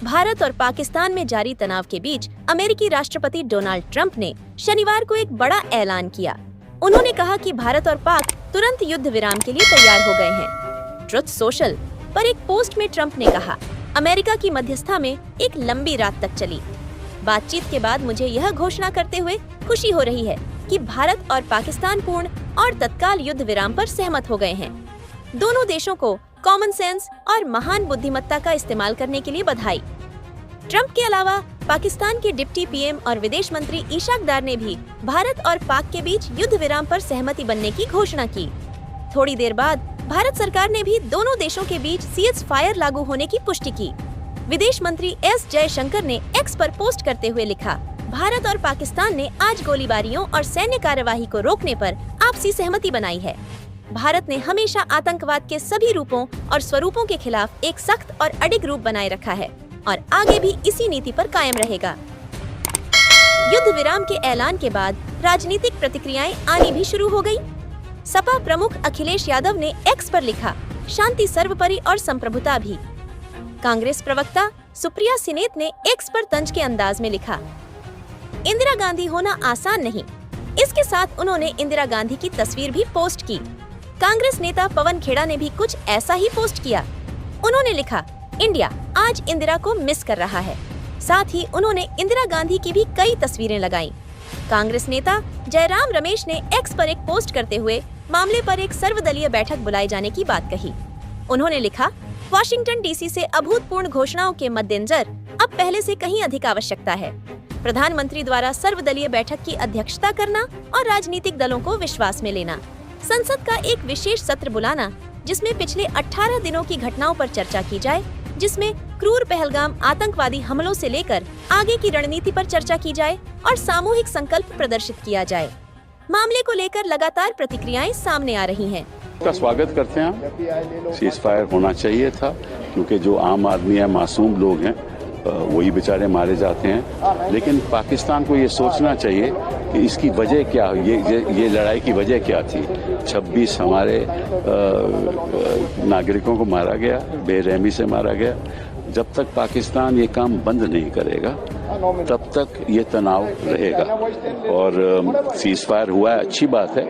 भारत और पाकिस्तान में जारी तनाव के बीच अमेरिकी राष्ट्रपति डोनाल्ड ट्रंप ने शनिवार को एक बड़ा ऐलान किया। उन्होंने कहा कि भारत और पाक तुरंत युद्ध विराम के लिए तैयार हो गए हैं। ट्रुथ सोशल पर एक पोस्ट में ट्रंप ने कहा, अमेरिका की मध्यस्थता में एक लंबी रात तक चली बातचीत के बाद मुझे यह घोषणा करते हुए खुशी हो रही है कि भारत और पाकिस्तान पूर्ण और तत्काल युद्ध विराम पर सहमत हो गए हैं। दोनों देशों को कॉमन सेंस और महान बुद्धिमत्ता का इस्तेमाल करने के लिए बधाई। ट्रंप के अलावा पाकिस्तान के डिप्टी पीएम और विदेश मंत्री इशाक डार ने भी भारत और पाक के बीच युद्ध विराम पर सहमति बनने की घोषणा की। थोड़ी देर बाद भारत सरकार ने भी दोनों देशों के बीच सीज फायर लागू होने की पुष्टि की। विदेश मंत्री एस जयशंकर ने एक्स पर पोस्ट करते हुए लिखा, भारत और पाकिस्तान ने आज गोलीबारियों और सैन्य कार्यवाही को रोकने पर आपसी सहमति बनाई है। भारत ने हमेशा आतंकवाद के सभी रूपों और स्वरूपों के खिलाफ एक सख्त और अडिग रूप बनाए रखा है और आगे भी इसी नीति पर कायम रहेगा। युद्ध विराम के ऐलान के बाद राजनीतिक प्रतिक्रियाएं आनी भी शुरू हो गई। सपा प्रमुख अखिलेश यादव ने एक्स पर लिखा, शांति सर्वोपरि और संप्रभुता भी। कांग्रेस प्रवक्ता सुप्रिया सिनेत ने एक्स पर तंज के अंदाज में लिखा, इंदिरा गांधी होना आसान नहीं। इसके साथ उन्होंने इंदिरा गांधी की तस्वीर भी पोस्ट की। कांग्रेस नेता पवन खेड़ा ने भी कुछ ऐसा ही पोस्ट किया। उन्होंने लिखा, इंडिया आज इंदिरा को मिस कर रहा है। साथ ही उन्होंने इंदिरा गांधी की भी कई तस्वीरें लगाईं। कांग्रेस नेता जयराम रमेश ने एक्स पर एक पोस्ट करते हुए मामले पर एक सर्वदलीय बैठक बुलाए जाने की बात कही। उन्होंने लिखा, वाशिंगटन डीसी से अभूतपूर्व घोषणाओं के मद्देनजर अब पहले से कहीं अधिक आवश्यकता है। प्रधानमंत्री द्वारा सर्वदलीय बैठक की अध्यक्षता करना और राजनीतिक दलों को विश्वास में लेना, संसद का एक विशेष सत्र बुलाना जिसमें पिछले 18 दिनों की घटनाओं पर चर्चा की जाए, जिसमें क्रूर पहलगाम आतंकवादी हमलों से लेकर आगे की रणनीति पर चर्चा की जाए और सामूहिक संकल्प प्रदर्शित किया जाए। मामले को लेकर लगातार प्रतिक्रियाएं सामने आ रही हैं। का स्वागत करते हैं। सीज फायर होना चाहिए था क्योंकि जो आम आदमी है, मासूम लोग हैं, वही बेचारे मारे जाते हैं। लेकिन पाकिस्तान को ये सोचना चाहिए कि इसकी वजह क्या, ये लड़ाई की वजह क्या थी। 26 हमारे नागरिकों को मारा गया, बेरहमी से मारा गया। जब तक पाकिस्तान ये काम बंद नहीं करेगा तब तक ये तनाव रहेगा। और सीज फायर हुआ है, अच्छी बात है,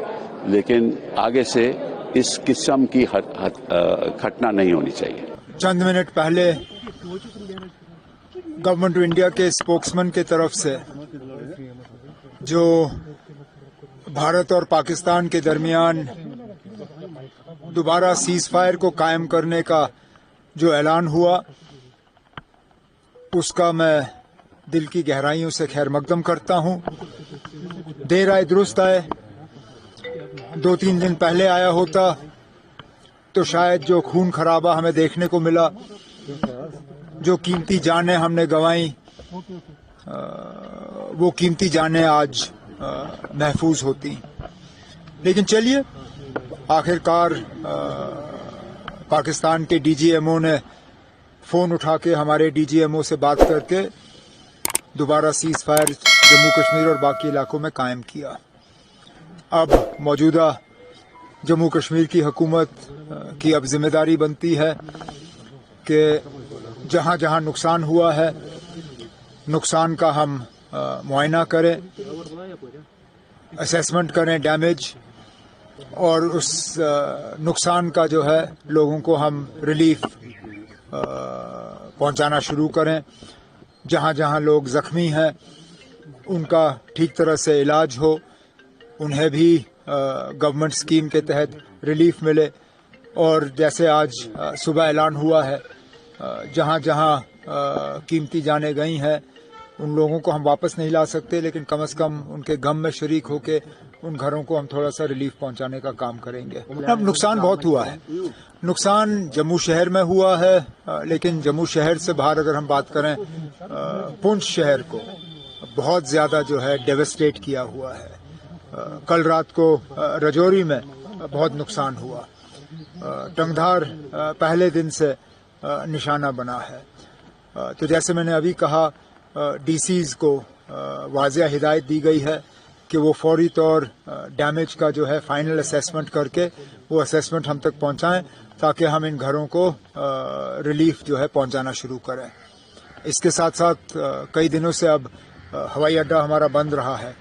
लेकिन आगे से इस किस्म की घटना नहीं होनी चाहिए। चंद मिनट पहले गवर्नमेंट ऑफ इंडिया के स्पोक्समैन के तरफ से जो भारत और पाकिस्तान के दरमियान दोबारा सीज फायर को कायम करने का जो ऐलान हुआ, उसका मैं दिल की गहराइयों से खैर मकदम करता हूं। देर आए दुरुस्त आए। 2-3 दिन पहले आया होता तो शायद जो खून खराबा हमें देखने को मिला, जो कीमती जानें हमने गंवाई, वो कीमती जानें आज महफूज होती। लेकिन चलिए, आखिरकार पाकिस्तान के डीजीएमओ ने फोन उठा के हमारे डीजीएमओ से बात करके दोबारा सीज फायर जम्मू कश्मीर और बाकी इलाकों में कायम किया। अब मौजूदा जम्मू कश्मीर की हुकूमत की अब जिम्मेदारी बनती है कि जहां जहां नुकसान हुआ है, नुकसान का हम मुआयना करें, असेसमेंट करें डैमेज, और उस नुकसान का जो है लोगों को हम रिलीफ पहुंचाना शुरू करें। जहां जहां लोग जख्मी हैं उनका ठीक तरह से इलाज हो, उन्हें भी गवर्नमेंट स्कीम के तहत रिलीफ मिले। और जैसे आज सुबह ऐलान हुआ है, जहां जहां कीमती जाने गई हैं उन लोगों को हम वापस नहीं ला सकते, लेकिन कम से कम उनके गम में शरीक होके उन घरों को हम थोड़ा सा रिलीफ पहुंचाने का काम करेंगे। अब नुकसान बहुत हुआ है। नुकसान जम्मू शहर में हुआ है, लेकिन जम्मू शहर से बाहर अगर हम बात करें, पुंछ शहर को बहुत ज्यादा जो है डेवस्टेट किया हुआ है। कल रात को रजौरी में बहुत नुकसान हुआ। टंगधार पहले दिन से निशाना बना है। तो जैसे मैंने अभी कहा, डीसीज को वाज़िया हिदायत दी गई है कि वो फौरी तौर डैमेज का जो है फाइनल असेसमेंट करके वो असेसमेंट हम तक पहुंचाएं, ताकि हम इन घरों को रिलीफ जो है पहुंचाना शुरू करें। इसके साथ साथ कई दिनों से अब हवाई अड्डा हमारा बंद रहा है।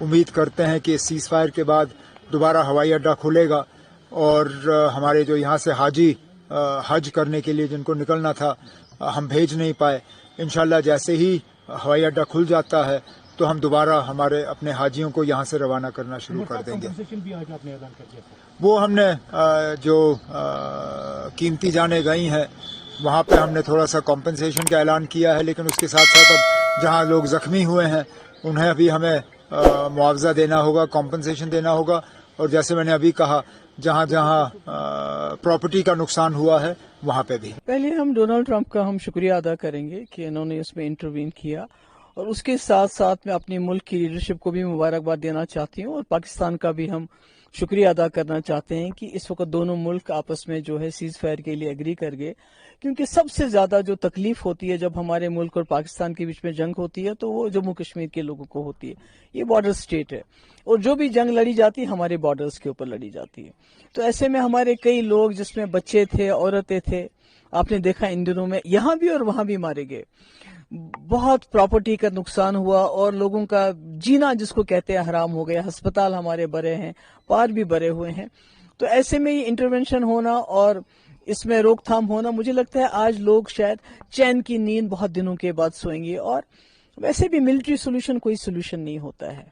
उम्मीद करते हैं कि सीज फायर के बाद दोबारा हवाई अड्डा खुलेगा और हमारे जो यहाँ से हाजी हज करने के लिए जिनको निकलना था हम भेज नहीं पाए, इंशाल्लाह जैसे ही हवाई अड्डा खुल जाता है तो हम दोबारा हमारे अपने हाजियों को यहाँ से रवाना करना शुरू कर देंगे। भी आज आपने ऐलान कर दिया। वो हमने जो कीमती जानें गई हैं वहाँ पे हमने थोड़ा सा कॉम्पनसेशन का ऐलान किया है, लेकिन उसके साथ साथ अब जहाँ लोग ज़ख्मी हुए हैं उन्हें अभी हमें मुआवजा देना होगा, कॉम्पनसेशन देना होगा। और जैसे मैंने अभी कहा, जहाँ जहाँ प्रॉपर्टी का नुकसान हुआ है वहाँ पे भी। पहले हम डोनाल्ड ट्रंप का हम शुक्रिया अदा करेंगे कि इन्होंने इसमें इंटरवीन किया, और उसके साथ साथ मैं अपने मुल्क की लीडरशिप को भी मुबारकबाद देना चाहती हूँ और पाकिस्तान का भी हम शुक्रिया अदा करना चाहते हैं कि इस वक्त दोनों मुल्क आपस में जो है सीज फायर के लिए एग्री कर गए। क्योंकि सबसे ज्यादा जो तकलीफ होती है जब हमारे मुल्क और पाकिस्तान के बीच में जंग होती है तो वो जम्मू कश्मीर के लोगों को होती है। ये बॉर्डर स्टेट है और जो भी जंग लड़ी जाती है हमारे बॉर्डर्स के ऊपर लड़ी जाती है। तो ऐसे में हमारे कई लोग जिसमें बच्चे थे, औरतें थे, आपने देखा इन दिनों में यहाँ भी और वहां भी मारे गए। बहुत प्रॉपर्टी का नुकसान हुआ और लोगों का जीना जिसको कहते हैं हराम हो गया। अस्पताल हमारे बड़े हैं, पार भी बड़े हुए हैं। तो ऐसे में ये इंटरवेंशन होना और इसमें रोकथाम होना, मुझे लगता है आज लोग शायद चैन की नींद बहुत दिनों के बाद सोएंगे। और वैसे भी मिलिट्री सोल्यूशन कोई सोल्यूशन नहीं होता है,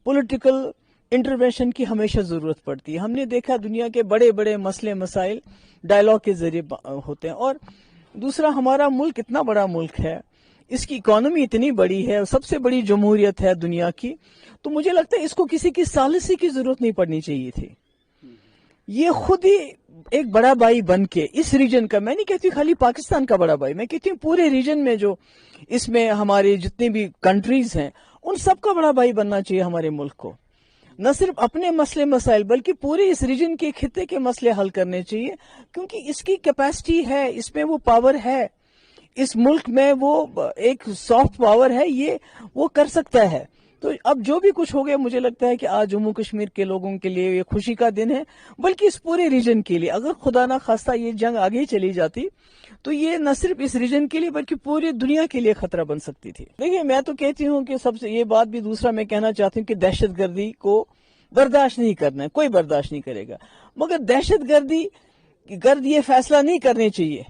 पॉलिटिकल इंटरवेंशन की हमेशा जरूरत पड़ती है। हमने देखा दुनिया के बड़े बड़े मसले मसाइल डायलॉग के जरिए होते हैं। और दूसरा, हमारा मुल्क इतना बड़ा मुल्क है, इसकी इकोनॉमी इतनी बड़ी है, सबसे बड़ी जमहूरियत है दुनिया की, तो मुझे लगता है इसको किसी की सालिसी की जरूरत नहीं पड़नी चाहिए थी। ये खुद ही एक बड़ा भाई बन के इस रीजन का, मैं नहीं कहती खाली पाकिस्तान का बड़ा भाई, मैं कहती हूँ पूरे रीजन में जो इसमें हमारे जितने भी कंट्रीज हैं उन सबका बड़ा भाई बनना चाहिए हमारे मुल्क को। न सिर्फ अपने मसले मसाइल बल्कि पूरे इस रीजन के खिते के मसले हल करने चाहिए, क्योंकि इसकी कैपेसिटी है, इसमें वो पावर है, इस मुल्क में वो एक सॉफ्ट पावर है, ये वो कर सकता है। तो अब जो भी कुछ हो गया, मुझे लगता है कि आज जम्मू कश्मीर के लोगों के लिए ये खुशी का दिन है, बल्कि इस पूरे रीजन के लिए। अगर खुदा ना खास्ता ये जंग आगे चली जाती तो ये न सिर्फ इस रीजन के लिए बल्कि पूरी दुनिया के लिए खतरा बन सकती थी। देखिए, मैं तो कहती हूँ कि सबसे ये बात भी दूसरा मैं कहना चाहती हूँ कि दहशतगर्दी को बर्दाश्त नहीं करना है, कोई बर्दाश्त नहीं करेगा। मगर दहशतगर्द ये फैसला नहीं करने चाहिए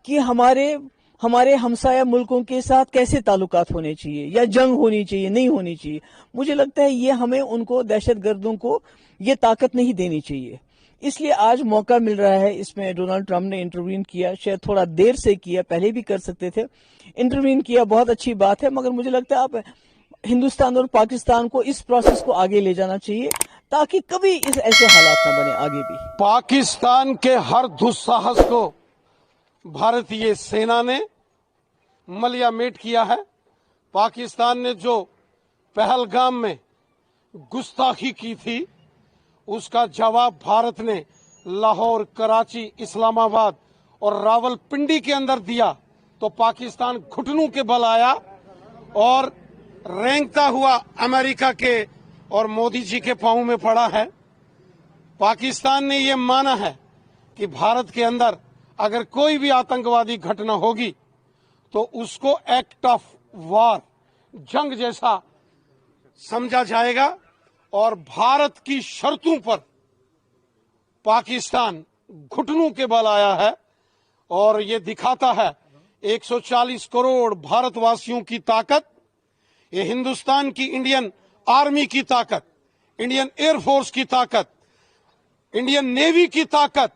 कि हमारे हमसाया मुल्कों के साथ कैसे ताल्लुकात होने चाहिए या जंग होनी चाहिए, नहीं होनी चाहिए। मुझे लगता है ये हमें उनको, दहशतगर्दों को ये ताकत नहीं देनी चाहिए। इसलिए आज मौका मिल रहा है। इसमें डोनाल्ड ट्रंप ने इंटरवीन किया, शायद थोड़ा देर से किया, पहले भी कर सकते थे, इंटरवीन किया, बहुत अच्छी बात है। मगर मुझे लगता है अब हिंदुस्तान और पाकिस्तान को इस प्रोसेस को आगे ले जाना चाहिए ताकि कभी इस ऐसे हालात न बने आगे भी। पाकिस्तान के हर दुस्साहस को भारतीय सेना ने मलियामेट किया है। पाकिस्तान ने जो पहलगाम में गुस्ताखी की थी उसका जवाब भारत ने लाहौर, कराची, इस्लामाबाद और रावलपिंडी के अंदर दिया तो पाकिस्तान घुटनों के बल आया और रेंगता हुआ अमेरिका के और मोदी जी के पांव में पड़ा है। पाकिस्तान ने यह माना है कि भारत के अंदर अगर कोई भी आतंकवादी घटना होगी तो उसको एक्ट ऑफ वॉर, जंग जैसा समझा जाएगा और भारत की शर्तों पर पाकिस्तान घुटनों के बल आया है। और ये दिखाता है 140 करोड़ भारतवासियों की ताकत, ये हिंदुस्तान की इंडियन आर्मी की ताकत, इंडियन एयरफोर्स की ताकत, इंडियन नेवी की ताकत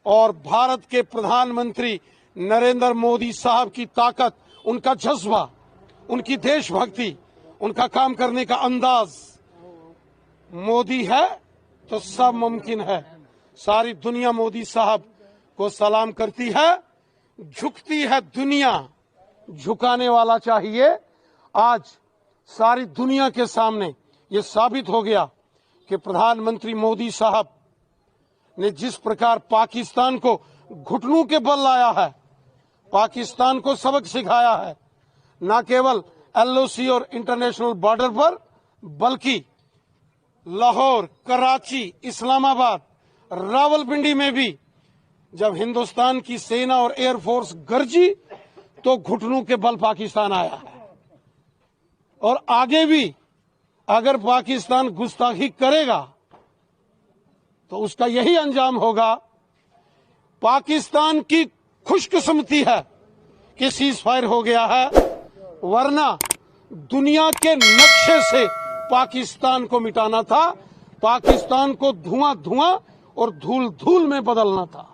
और भारत के प्रधानमंत्री नरेंद्र मोदी साहब की ताकत, उनका जज्बा, उनकी देशभक्ति, उनका काम करने का अंदाज। मोदी है तो सब मुमकिन है। सारी दुनिया मोदी साहब को सलाम करती है, झुकती है दुनिया, झुकाने वाला चाहिए। आज सारी दुनिया के सामने ये साबित हो गया कि प्रधानमंत्री मोदी साहब ने जिस प्रकार पाकिस्तान को घुटनों के बल लाया है, पाकिस्तान को सबक सिखाया है, न केवल एलओसी और इंटरनेशनल बॉर्डर पर बल्कि लाहौर, कराची, इस्लामाबाद, रावलपिंडी में भी जब हिंदुस्तान की सेना और एयरफोर्स गरजी तो घुटनों के बल पाकिस्तान आया है, और आगे भी अगर पाकिस्तान गुस्ताखी करेगा तो उसका यही अंजाम होगा। पाकिस्तान की खुशकिस्मती है कि सीज फायर हो गया है, वरना दुनिया के नक्शे से पाकिस्तान को मिटाना था, पाकिस्तान को धुआं धुआं और धूल धूल में बदलना था।